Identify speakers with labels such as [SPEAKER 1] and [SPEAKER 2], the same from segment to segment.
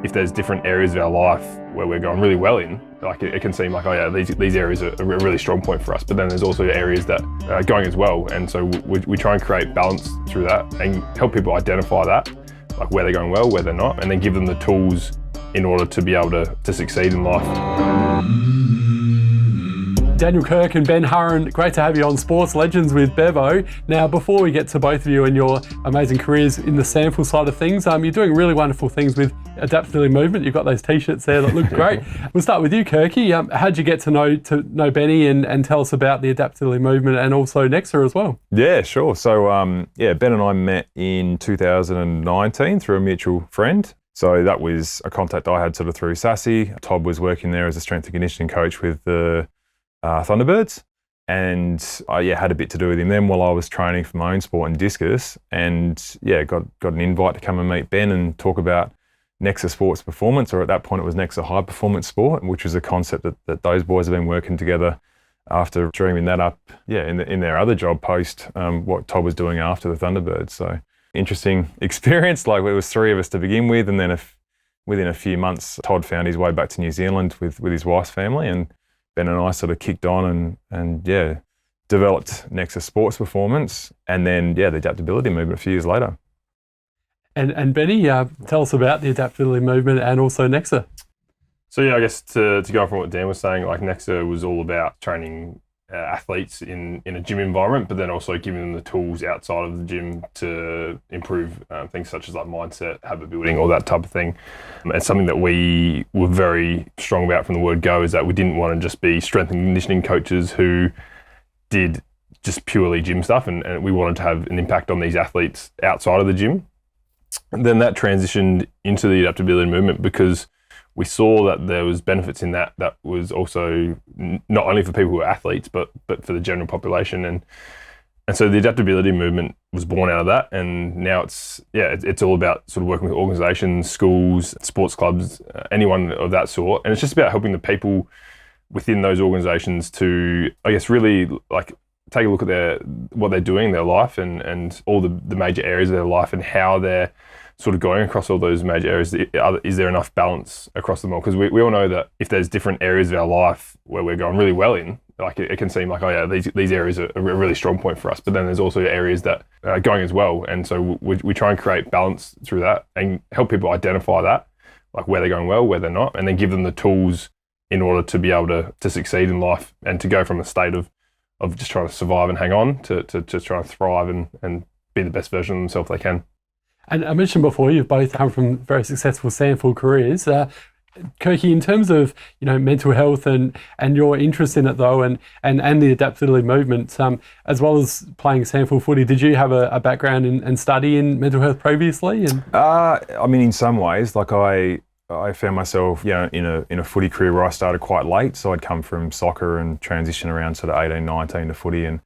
[SPEAKER 1] if there's different areas of our life where we're going really well in, like it can seem like, oh yeah, these areas are a really strong point for us, but then there's also areas that are going as well. And so we try and create balance through that and help people identify that, like where they're going well, where they're not, and then give them the tools in order to be able to succeed in life.
[SPEAKER 2] Daniel Kirk and Ben Haren, great to have you on Sports Legends with Bevo. Now, before we get to both of you and your amazing careers in the SANFL side of things, you're doing really wonderful things with Adaptability Movement. You've got those t-shirts there that look great. We'll start with you, Kirky. How'd you get to know Benny and tell us about the Adaptability Movement and also Nexa as well?
[SPEAKER 3] Yeah, sure. So, Ben and I met in 2019 through a mutual friend. So that was a contact I had sort of through SASI. Todd was working there as a strength and conditioning coach with the Thunderbirds, and I had a bit to do with him then while I was training for my own sport in discus, and got an invite to come and meet Ben and talk about Nexa Sports Performance, or at that point it was Nexa High Performance Sport, which was a concept that those boys have been working together after dreaming that up in their other job post what Todd was doing after the Thunderbirds. So interesting experience. Like, it was three of us to begin with, and then within a few months Todd found his way back to New Zealand with his wife's family, and Ben and I sort of kicked on and developed Nexa Sports Performance, and then the Adaptability Movement a few years later.
[SPEAKER 2] And Benny, tell us about the Adaptability Movement and also Nexa.
[SPEAKER 1] So I guess to go from what Dan was saying, like Nexa was all about training athletes in a gym environment, but then also giving them the tools outside of the gym to improve things such as like mindset, habit building, all that type of thing. And something that we were very strong about from the word go is that we didn't want to just be strength and conditioning coaches who did just purely gym stuff, and we wanted to have an impact on these athletes outside of the gym. And then that transitioned into the Adaptability Movement because we saw that there was benefits in that was also not only for people who are athletes, but for the general population. And so the Adaptability Movement was born out of that. And now it's all about sort of working with organizations, schools, sports clubs, anyone of that sort. And it's just about helping the people within those organizations to, I guess, really like take a look at what they're doing in their life and all the major areas of their life and how they're sort of going across all those major areas. Is there enough balance across them all? Because we all know that if there's different areas of our life where we're going really well in, like it can seem like, oh yeah, these areas are a really strong point for us, but then there's also areas that are going as well. And so we try and create balance through that and help people identify that, like where they're going well, where they're not, and then give them the tools in order to be able to succeed in life and to go from a state of just trying to survive and hang on to trying to thrive and be the best version of themselves they can.
[SPEAKER 2] And I mentioned before, you've both come from very successful SANFL careers. Kirky, in terms of mental health and your interest in it though, and the Adaptability Movement, as well as playing SANFL footy, did you have a background and study in mental health previously?
[SPEAKER 3] I mean, in some ways, like I found myself in a footy career where I started quite late. So I'd come from soccer and transition around sort of 18, 19 to footy, and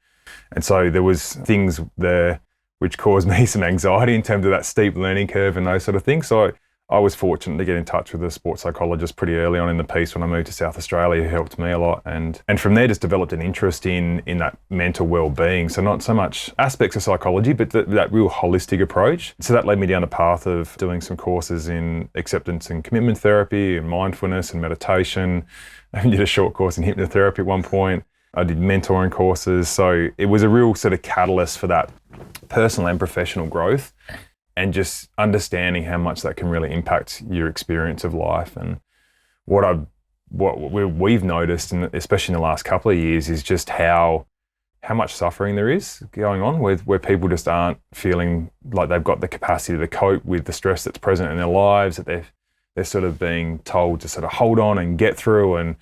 [SPEAKER 3] so there was things there which caused me some anxiety in terms of that steep learning curve and those sort of things. So I was fortunate to get in touch with a sports psychologist pretty early on in the piece when I moved to South Australia, who helped me a lot. And from there just developed an interest in that mental well-being. So not so much aspects of psychology, but that real holistic approach. So that led me down a path of doing some courses in acceptance and commitment therapy and mindfulness and meditation. I did a short course in hypnotherapy at one point. I did mentoring courses. So it was a real sort of catalyst for that personal and professional growth, and just understanding how much that can really impact your experience of life. And what we've noticed, and especially in the last couple of years, is just how much suffering there is going on where people just aren't feeling like they've got the capacity to cope with the stress that's present in their lives, that they're sort of being told to sort of hold on and get through and,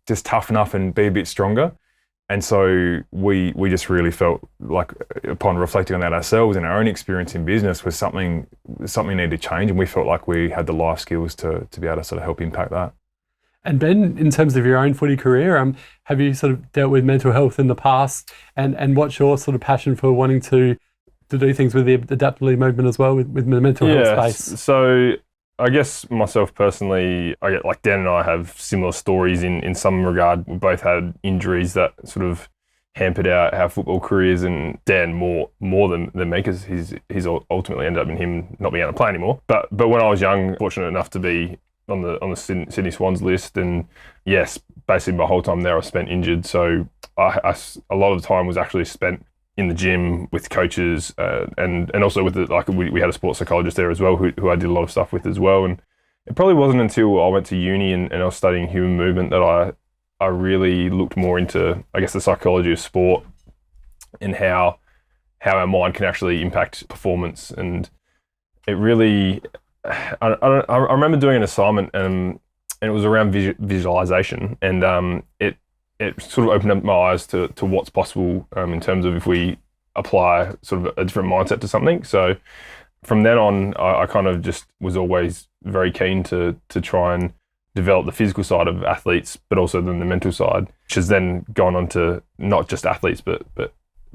[SPEAKER 3] just toughen up and be a bit stronger. And so we just really felt like, upon reflecting on that ourselves and our own experience in business, was something needed to change, and we felt like we had the life skills to be able to sort of help impact that.
[SPEAKER 2] And Ben, in terms of your own footy career, have you sort of dealt with mental health in the past, and what's your sort of passion for wanting to do things with the Adaptability Movement as well with the mental health space?
[SPEAKER 1] So I guess myself personally, like Dan and I have similar stories in some regard. We both had injuries that sort of hampered our football careers, and Dan more than me, because he's ultimately ended up in him not being able to play anymore. But when I was young, fortunate enough to be on the Sydney Swans list, and yes, basically my whole time there I spent injured. So a lot of the time was actually spent in the gym with coaches, and also with we had a sports psychologist there as well, who I did a lot of stuff with as well. And it probably wasn't until I went to uni and I was studying human movement that I really looked more into, I guess, the psychology of sport and how our mind can actually impact performance. And it really, I remember doing an assignment, and it was around visualization, and it sort of opened up my eyes to what's possible in terms of if we apply sort of a different mindset to something. So from then on, I kind of just was always very keen to try and develop the physical side of athletes, but also then the mental side, which has then gone on to not just athletes, but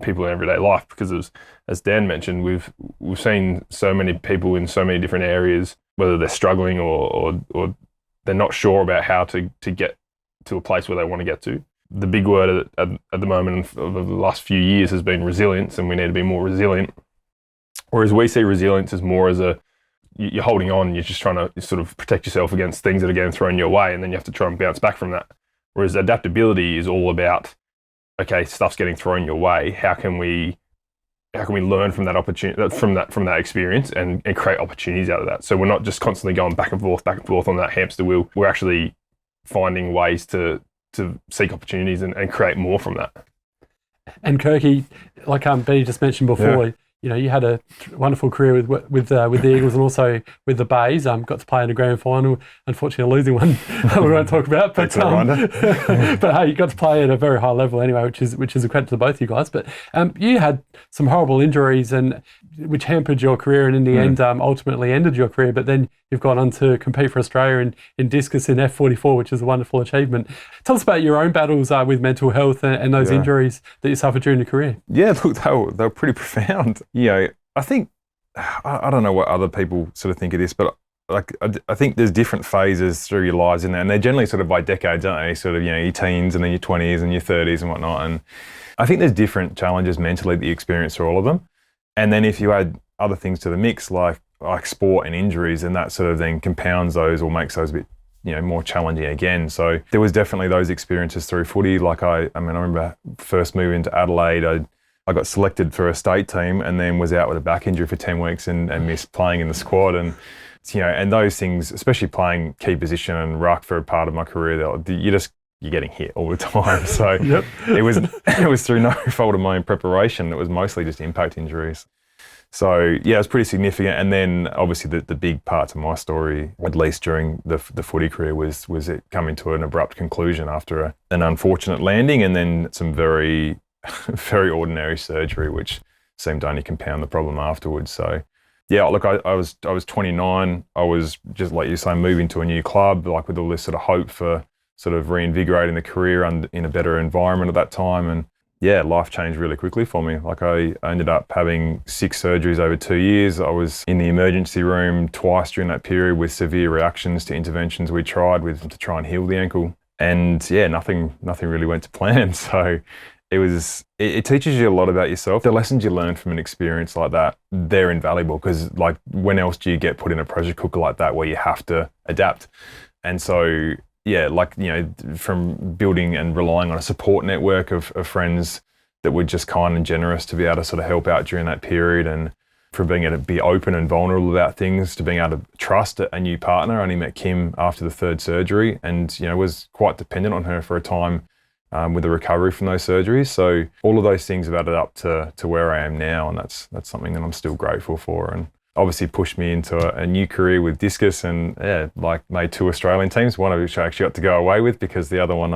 [SPEAKER 1] people in everyday life. Because as Dan mentioned, we've seen so many people in so many different areas, whether they're struggling or they're not sure about how to get to a place where they want to get to. The big word at the moment of the last few years has been resilience, and we need to be more resilient. Whereas we see resilience as more as you're holding on, you're just trying to sort of protect yourself against things that are getting thrown your way, and then you have to try and bounce back from that. Whereas adaptability is all about, okay, stuff's getting thrown your way. How can we learn from that opportunity, from that experience, and create opportunities out of that? So we're not just constantly going back and forth on that hamster wheel. We're actually finding ways to seek opportunities and create more from that.
[SPEAKER 2] And Kirky, like Benny just mentioned before, you had a wonderful career with the Eagles and also with the Bays. Got to play in a grand final, unfortunately losing one we won't talk about. But but hey, you got to play at a very high level anyway, which is a credit to both you guys. But you had some horrible injuries which hampered your career, and in the end ultimately ended your career. But then you've gone on to compete for Australia in discus in F44, which is a wonderful achievement. Tell us about your own battles with mental health and those injuries that you suffered during your career.
[SPEAKER 3] Yeah, look, they were pretty profound. I think, I don't know what other people sort of think of this, but I think there's different phases through your lives in there, and they're generally sort of by decades, aren't they? Sort of, your teens and then your 20s and your 30s and whatnot. And I think there's different challenges mentally that you experience through all of them. And then if you add other things to the mix, like sport and injuries, and that sort of then compounds those or makes those a bit, more challenging again. So there was definitely those experiences through footy. Like I remember first moving to Adelaide, I got selected for a state team and then was out with a back injury for 10 weeks and missed playing in the squad. And, and those things, especially playing key position and ruck for a part of my career, you're getting hit all the time. So it was through no fault of my own preparation. It was mostly just impact injuries. So it was pretty significant. And then obviously the big part to my story, at least during the footy career, was it coming to an abrupt conclusion after an unfortunate landing and then some very very ordinary surgery, which seemed to only compound the problem afterwards. So, look, I was 29. I was just like you say, moving to a new club, like with all this sort of hope for sort of reinvigorating the career in a better environment at that time. And life changed really quickly for me. Like I ended up having 6 surgeries over 2 years. I was in the emergency room twice during that period with severe reactions to interventions we tried to try and heal the ankle. And nothing really went to plan. So it teaches you a lot about yourself. The lessons you learn from an experience like that, they're invaluable, because like when else do you get put in a pressure cooker like that where you have to adapt? And so, from building and relying on a support network of friends that were just kind and generous to be able to sort of help out during that period, and from being able to be open and vulnerable about things to being able to trust a new partner. I only met Kim after the 3rd surgery and, was quite dependent on her for a time with the recovery from those surgeries. So all of those things have added up to where I am now, and that's something that I'm still grateful for, and obviously pushed me into a new career with discus, and made 2 Australian teams, one of which I actually got to go away with because the other one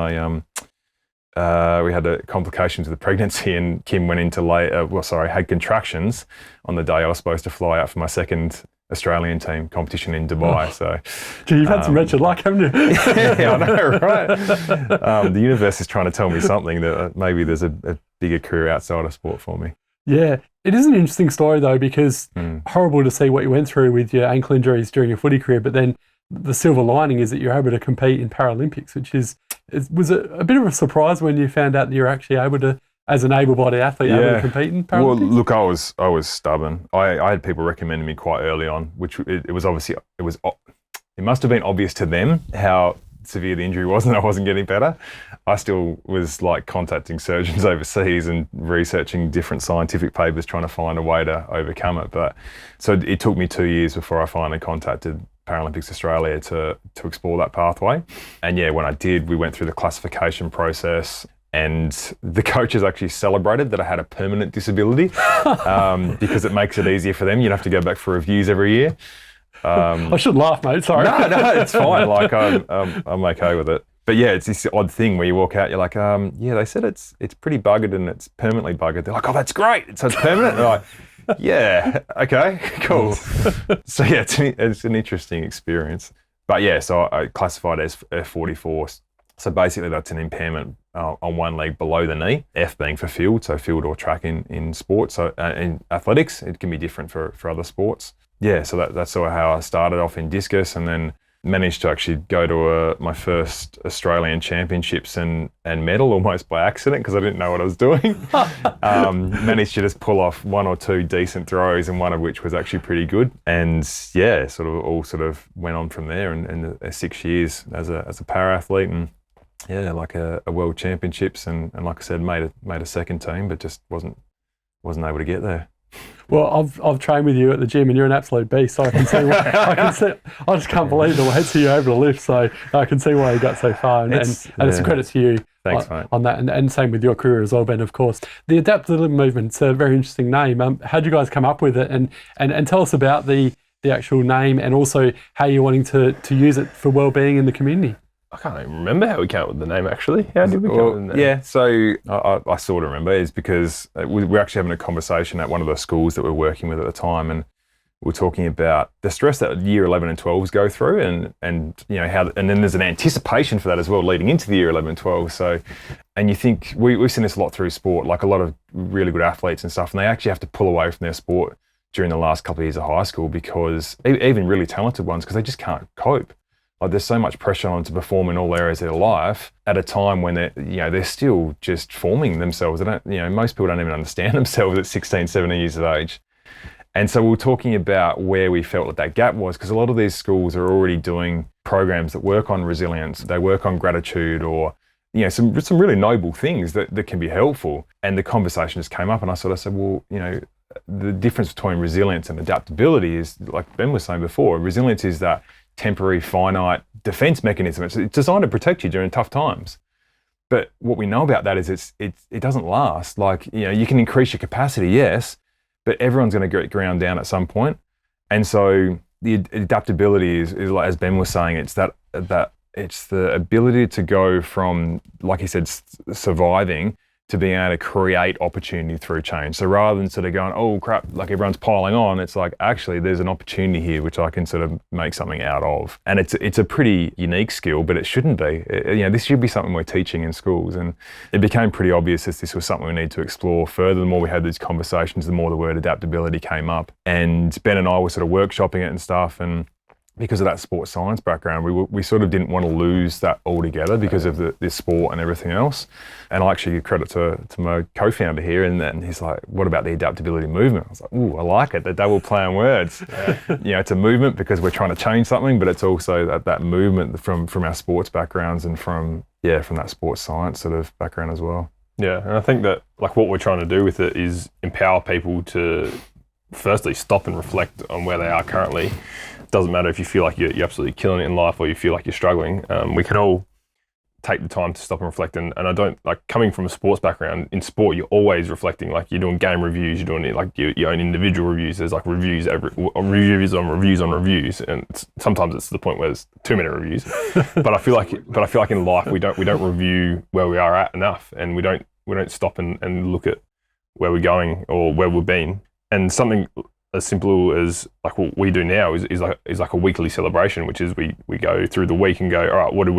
[SPEAKER 3] we had complications with the pregnancy, and Kim went into had contractions on the day I was supposed to fly out for my 2nd Australian team competition in Dubai. So,
[SPEAKER 2] you've had some wretched luck, haven't you?
[SPEAKER 3] Yeah, I know, right? The universe is trying to tell me something, that maybe there's a bigger career outside of sport for me.
[SPEAKER 2] Yeah, it is an interesting story though, because horrible to see what you went through with your ankle injuries during your footy career, but then the silver lining is that you're able to compete in Paralympics, which was a bit of a surprise when you found out that you're actually able to as an able-bodied athlete able to compete in Paralympics?
[SPEAKER 3] Well, look, I was stubborn. I had people recommending me quite early on, which it must have been obvious to them how severe the injury was and I wasn't getting better. I still was like contacting surgeons overseas and researching different scientific papers trying to find a way to overcome it. But so it took me 2 years before I finally contacted Paralympics Australia to explore that pathway. And yeah, when I did, we went through the classification process, and the coaches actually celebrated that I had a permanent disability because it makes it easier for them. You don't have to go back for reviews every year.
[SPEAKER 2] I should laugh, mate. Sorry.
[SPEAKER 3] No, it's fine. Like I'm okay with it. But yeah, it's this odd thing where you walk out, you're like, yeah, they said it's pretty buggered and it's permanently buggered. They're like, oh, that's great. So it's permanent. They're like, yeah, okay, cool. So yeah, it's an interesting experience. But yeah, so I classified as F44. So basically that's an impairment on one leg below the knee, F being for field, so field or track in sports. So in athletics, it can be different for other sports. Yeah, so that's sort of how I started off in discus, and then managed to actually go to my first Australian championships and medal almost by accident because I didn't know what I was doing. Managed to just pull off one or two decent throws, and one of which was actually pretty good. And yeah, all went on from there. And 6 years as a para athlete, and yeah, like a world championships, and like I said, made a second team, but just wasn't able to get there.
[SPEAKER 2] Well, I've trained with you at the gym, and you're an absolute beast. So I can see. I just can't believe the weights you able to lift. So I can see why you got so far, and it's a credit to you.
[SPEAKER 3] Thanks, mate.
[SPEAKER 2] On that, and same with your career as well, Ben. Of course, the Adaptability Movement. It's a very interesting name. How did you guys come up with it, and tell us about the actual name, and also how you're wanting to use it for well-being in the community.
[SPEAKER 1] I can't even remember how we came up with the name, actually. How did we come up with the name?
[SPEAKER 3] Yeah, so I sort of remember. Is because we're actually having a conversation at one of the schools that we're working with at the time, and we're talking about the stress that year 11 and 12s go through, and you know how, and then there's an anticipation for that as well leading into the year 11 and 12. So, and you think we've seen this a lot through sport, like a lot of really good athletes and stuff, and they actually have to pull away from their sport during the last couple of years of high school, because even really talented ones, because they just can't cope. Like there's so much pressure on them to perform in all areas of their life at a time when they're still just forming themselves. They don't, most people don't even understand themselves at 16, 17 years of age. And so we were talking about where we felt that gap was, because a lot of these schools are already doing programs that work on resilience, they work on gratitude, or some really noble things that can be helpful. And the conversation just came up, and I sort of said, well, the difference between resilience and adaptability is, like Ben was saying before, resilience is that temporary, finite defense mechanism. It's designed to protect you during tough times. But what we know about that is it doesn't last. Like, you can increase your capacity, yes, but everyone's going to get ground down at some point. And so the adaptability is like, as Ben was saying, it's that it's the ability to go from, like he said, surviving, to being able to create opportunity through change. So rather than sort of going, oh crap, like everyone's piling on, it's like, actually there's an opportunity here which I can sort of make something out of. And it's a pretty unique skill, but it shouldn't be. This should be something we're teaching in schools. And it became pretty obvious that this was something we need to explore further. The more we had these conversations, the more the word adaptability came up. And Ben and I were sort of workshopping it and stuff, and because of that sports science background, we sort of didn't want to lose that altogether because of the sport and everything else. And I actually give credit to my co-founder here, and he's like, what about the adaptability movement? I was like, ooh, I like it, the double play on words. Yeah. It's a movement because we're trying to change something, but it's also that movement from our sports backgrounds and from that sports science sort of background as well.
[SPEAKER 1] Yeah, and I think that like what we're trying to do with it is empower people to firstly stop and reflect on where they are currently. Doesn't matter if you feel like you're absolutely killing it in life or you feel like you're struggling. We can all take the time to stop and reflect. And I don't, like, coming from a sports background, in sport you're always reflecting. Like, you're doing game reviews, you're doing it like your own individual reviews. There's like reviews on reviews, and sometimes it's to the point where there's 2-minute reviews. But I feel like in life we don't review where we are at enough, and we don't stop and look at where we're going or where we've been. And something as simple as like what we do now is like a weekly celebration, which is we go through the week and go, all right, what are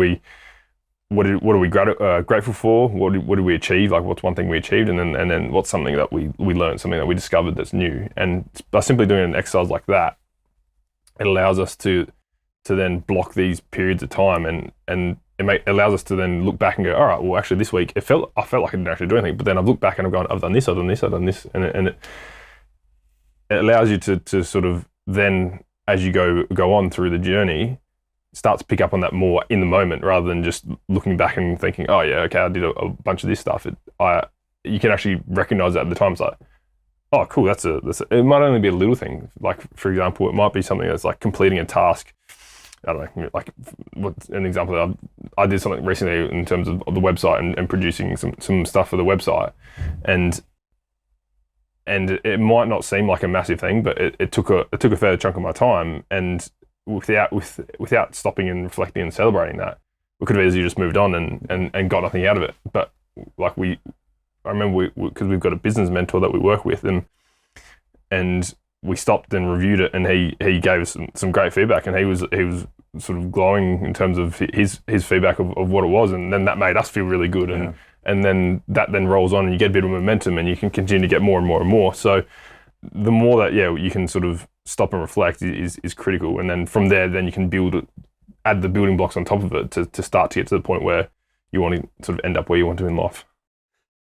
[SPEAKER 1] we grateful for? What did we achieve? Like, what's one thing we achieved, and then what's something that we learned, something that we discovered that's new. And by simply doing an exercise like that, it allows us to then block these periods of time and it allows us to then look back and go, all right, well, actually this week I felt like I didn't actually do anything, but then I've looked back and I've gone, I've done this, and it allows you to sort of then, as you go on through the journey, start to pick up on that more in the moment rather than just looking back and thinking, oh yeah, okay, I did a bunch of this stuff. You can actually recognize that at the time. It's like, oh cool, that's it might only be a little thing. Like for example, it might be something that's like completing a task. I don't know, like what's an example? I did something recently in terms of the website and producing some stuff for the website, and it might not seem like a massive thing, but it took a fair chunk of my time, and without stopping and reflecting and celebrating that, we could have easily just moved on and got nothing out of it. But like I remember because we've got a business mentor that we work with, and we stopped and reviewed it, and he gave us some great feedback, and he was sort of glowing in terms of his feedback of what it was, and then that made us feel really good, and then that then rolls on, and you get a bit of momentum, and you can continue to get more and more and more. So the more that you can sort of stop and reflect is critical, and then from there, then you can add the building blocks on top of it to start to get to the point where you want to sort of end up where you want to in life.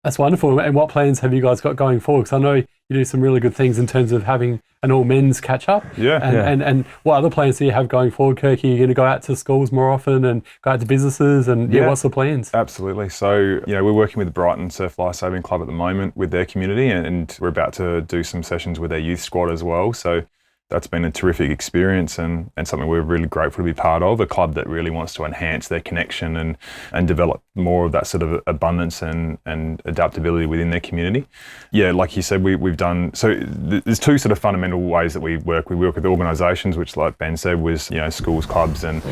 [SPEAKER 2] That's wonderful. And what plans have you guys got going forward? Because I know you do some really good things in terms of having an all men's catch up. And what other plans do you have going forward, Kirky? Are you going to go out to schools more often and go out to businesses? And what's the plans?
[SPEAKER 3] Absolutely. So, we're working with the Brighton Surf Lifesaving Club at the moment with their community, and we're about to do some sessions with their youth squad as well. So that's been a terrific experience and something we're really grateful to be part of, a club that really wants to enhance their connection and develop more of that sort of abundance and adaptability within their community. Yeah, like you said, we've done, so there's two sort of fundamental ways that we work. We work with organisations, which like Ben said was, schools, clubs and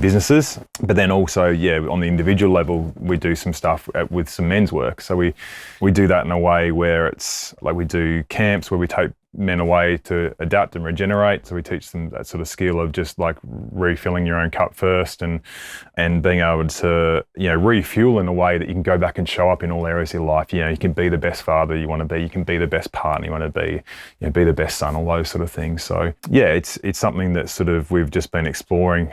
[SPEAKER 3] businesses. But then also, on the individual level, we do some stuff with some men's work. So we do that in a way where it's like we do camps where we take men away to adapt and regenerate. So we teach them that sort of skill of just like refilling your own cup first and being able to, refuel in a way that you can go back and show up in all areas of your life. You can be the best father you want to be, you can be the best partner you want to be, be the best son, all those sort of things. So it's something that sort of we've just been exploring,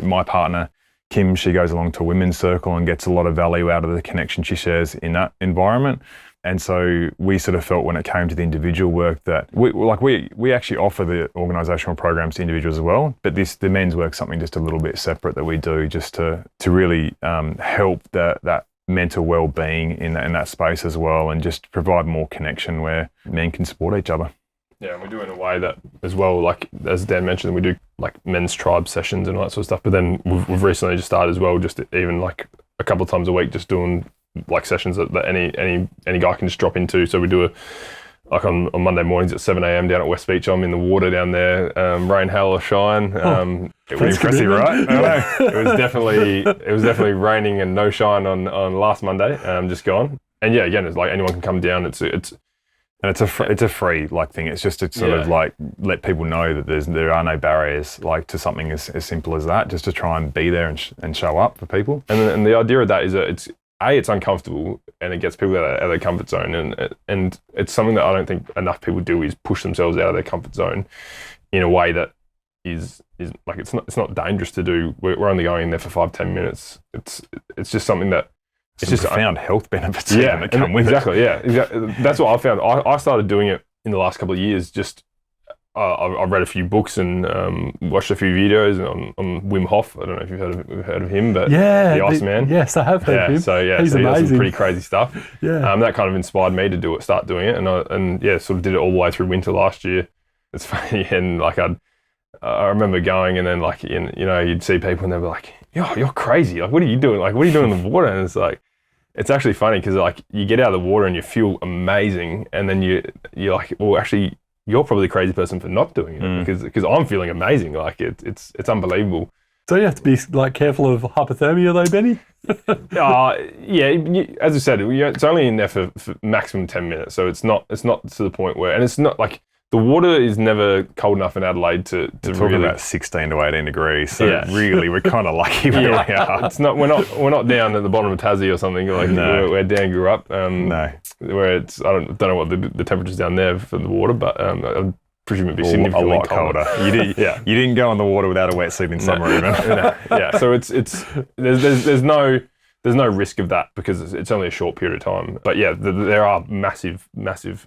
[SPEAKER 3] my partner, Kim, she goes along to a women's circle and gets a lot of value out of the connection she shares in that environment. And so we sort of felt when it came to the individual work that we actually offer the organisational programs to individuals as well, but the men's work is something just a little bit separate that we do just to really help that mental well-being in that space as well, and just provide more connection where men can support each other.
[SPEAKER 1] Yeah, and we do it in a way that as well, like as Dan mentioned, we do like men's tribe sessions and all that sort of stuff, but then we've recently just started as well, just even like a couple of times a week, just doing like sessions that any guy can just drop into. So we do on Monday mornings at 7 a.m. down at West Beach. I'm in the water down there, rain, hail or shine. It was impressive, right? It was definitely raining and no shine on last Monday, just gone. And again, it's like anyone can come down. It's a free thing. It's just to sort of like let people know that there are no barriers like to something as simple as that, just to try and be there and show up for people. And the idea of that is that it's uncomfortable and it gets people out of their comfort zone, and it's something that I don't think enough people do, is push themselves out of their comfort zone in a way that is like it's not dangerous to do. We're only going in there for 5-10 minutes. It's just something that it's just profound health benefits that come with it. Exactly. That's what I found. I started doing it in the last couple of years. Just I've read a few books and watched a few videos on Wim Hof. I don't know if you've heard of him, but the Iceman.
[SPEAKER 2] Yes, I have heard of him.
[SPEAKER 1] He's amazing. He does some pretty crazy stuff. That kind of inspired me to start doing it, and sort of did it all the way through winter last year. It's funny, and like I remember going, and then like you'd see people and they'd be like, "Yo, you're crazy! Like, what are you doing? Like, what are you doing in the water?" And it's like, it's actually funny because like you get out of the water and you feel amazing, and then you're like, well, actually, you're probably the crazy person for not doing it because I'm feeling amazing. Like it's unbelievable. So
[SPEAKER 2] you have to be like careful of hypothermia though, Benny?
[SPEAKER 1] As I said, it's only in there for maximum 10 minutes. So it's not to the point where, and it's not like, the water is never cold enough in Adelaide to
[SPEAKER 3] talking about 16 to 18 degrees. So really, we're kind of lucky where we are.
[SPEAKER 1] It's not. We're not down at the bottom of Tassie or something like where Dan grew up.
[SPEAKER 3] No.
[SPEAKER 1] Where it's I don't know what the temperature's down there for the water, but I'm presume it'd be
[SPEAKER 3] A
[SPEAKER 1] significantly
[SPEAKER 3] lot colder. You didn't go on the water without a wetsuit in summer even.
[SPEAKER 1] Yeah, so there's no risk of that because it's only a short period of time. But yeah, there are massive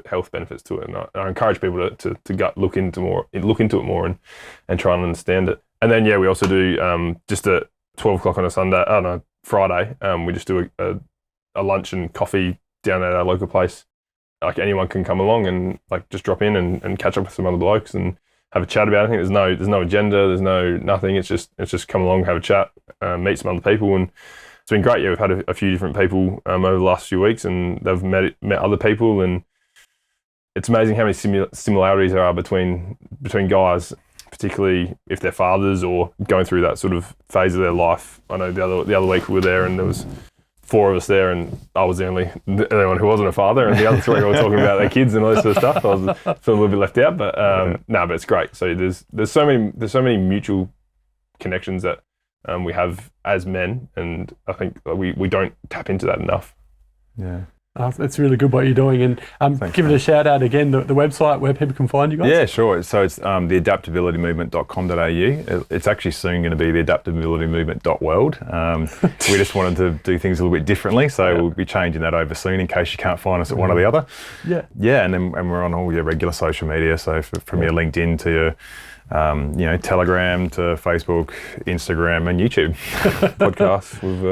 [SPEAKER 1] health benefits to it, and I encourage people to look into it more and try and understand it. And then we also do just at 12 o'clock on a Friday. We just do a lunch and coffee down at our local place. Like anyone can come along and like just drop in and catch up with some other blokes and have a chat about it. I think there's no agenda, there's nothing. It's just come along, have a chat, meet some other people, and it's been great. Yeah, we've had a few different people over the last few weeks, and they've met other people, and it's amazing how many similarities there are between guys, particularly if they're fathers or going through that sort of phase of their life. I know the other week we were there, and there was 4 of us there, and I was the only one who wasn't a father, and the other 3 were talking about their kids and all this sort of stuff. I was feeling a little bit left out, but but it's great. So there's so many mutual connections that we have as men, and I think we don't tap into that enough.
[SPEAKER 3] Yeah.
[SPEAKER 2] It's really good what you're doing, and give it a shout out again, the website where people can find you guys.
[SPEAKER 1] Yeah, sure. So it's the adaptabilitymovement.com.au. It's actually soon going to be the adaptabilitymovement.world. We just wanted to do things a little bit differently, so we'll be changing that over soon in case you can't find us at one or the other. Yeah, and we're on all your regular social media, so from your LinkedIn to your Telegram to Facebook, Instagram, and YouTube.
[SPEAKER 3] Podcast with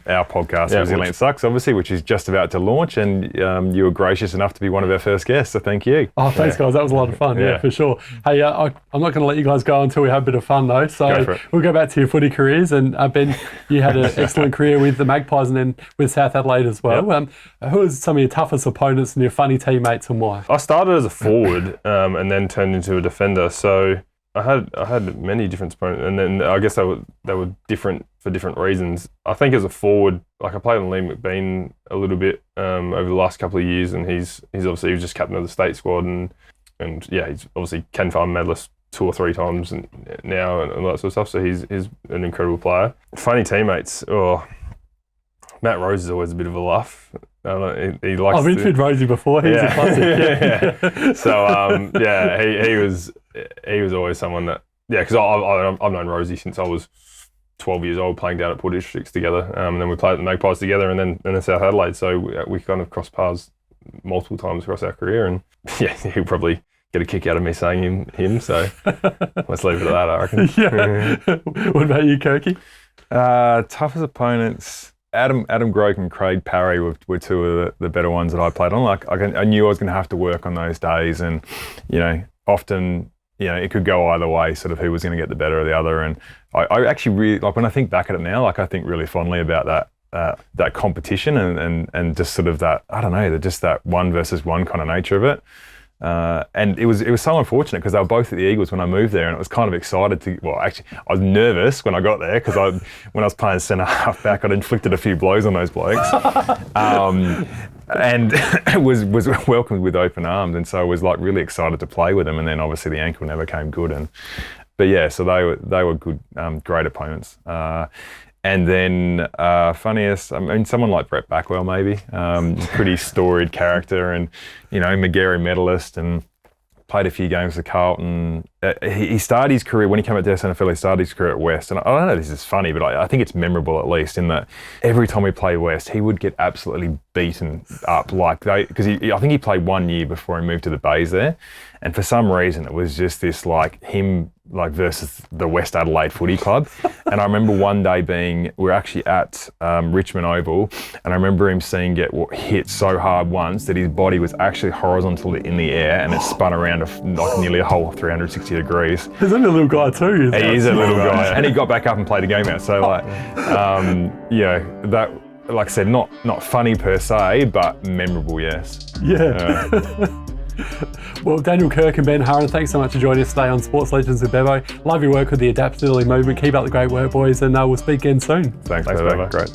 [SPEAKER 3] our podcast, Resilience Sucks, obviously, which is just about to launch, and you were gracious enough to be one of our first guests, so thank you.
[SPEAKER 2] Oh, thanks guys, that was a lot of fun, for sure. Hey, I'm not going to let you guys go until we have a bit of fun though, so we'll go back to your footy careers, and Ben, you had an excellent career with the Magpies and then with South Adelaide as well. Who are some of your toughest opponents and your funny teammates, and why?
[SPEAKER 1] I started as a forward and then turned into a defender. So I had many different opponents, and then I guess they were different for different reasons. I think as a forward, like I played on Liam McBean a little bit over the last couple of years, and he's obviously he was just captain of the state squad, and he's obviously Ken Farm medalist 2 or 3 times now and all that sort of stuff. So he's an incredible player. Funny teammates. Matt Rose is always a bit of a laugh. He likes.
[SPEAKER 2] I've interviewed Rosie before. He's a classic.
[SPEAKER 1] So he was always someone that because I've known Rosie since I was 12 years old, playing down at Port Districts together, and then we played at the Magpies together, and then in South Adelaide. So we kind of crossed paths multiple times across our career, and he'll probably get a kick out of me saying him. So let's leave it at that, I reckon.
[SPEAKER 2] What about you, Kirky?
[SPEAKER 3] Toughest opponents. Adam Groke and Craig Parry were 2 of the better ones that I played on. Like I knew I was going to have to work on those days, and often it could go either way, sort of who was going to get the better of the other. And I actually really like when I think back at it now, like I think really fondly about that competition and just sort of that, I don't know, just that 1 versus 1 kind of nature of it. And it was so unfortunate because they were both at the Eagles when I moved there, and I was kind of excited to. Well, actually, I was nervous when I got there because when I was playing centre half back, I'd inflicted a few blows on those blokes, and was welcomed with open arms, and so I was like really excited to play with them. And then obviously the ankle never came good, so they were good, great opponents. And then funniest, I mean, someone like Brett Backwell maybe, pretty storied character, and Magarey medalist, and played a few games with Carlton. He started his career, when he came out to SANFL, he started his career at West. And I don't know if this is funny, but I think it's memorable at least in that every time we played West, he would get absolutely beaten up. Because I think he played 1 year before he moved to the Bays there. And for some reason, it was just this him versus the West Adelaide Footy Club. And I remember one day we're actually at Richmond Oval, and I remember him get hit so hard once that his body was actually horizontal in the air, and it spun around nearly a whole 360 degrees.
[SPEAKER 2] He's only a little guy too.
[SPEAKER 3] He is a little guy, and he got back up and played the game out. So that, like I said, not funny per se, but memorable, yes.
[SPEAKER 2] Yeah. Well, Daniel, Kirk and Ben, Haren, thanks so much for joining us today on Sports Legends with Bevo. Love your work with the Adaptability Movement. Keep up the great work, boys, and we'll speak again soon.
[SPEAKER 3] Thanks Bevo. Great.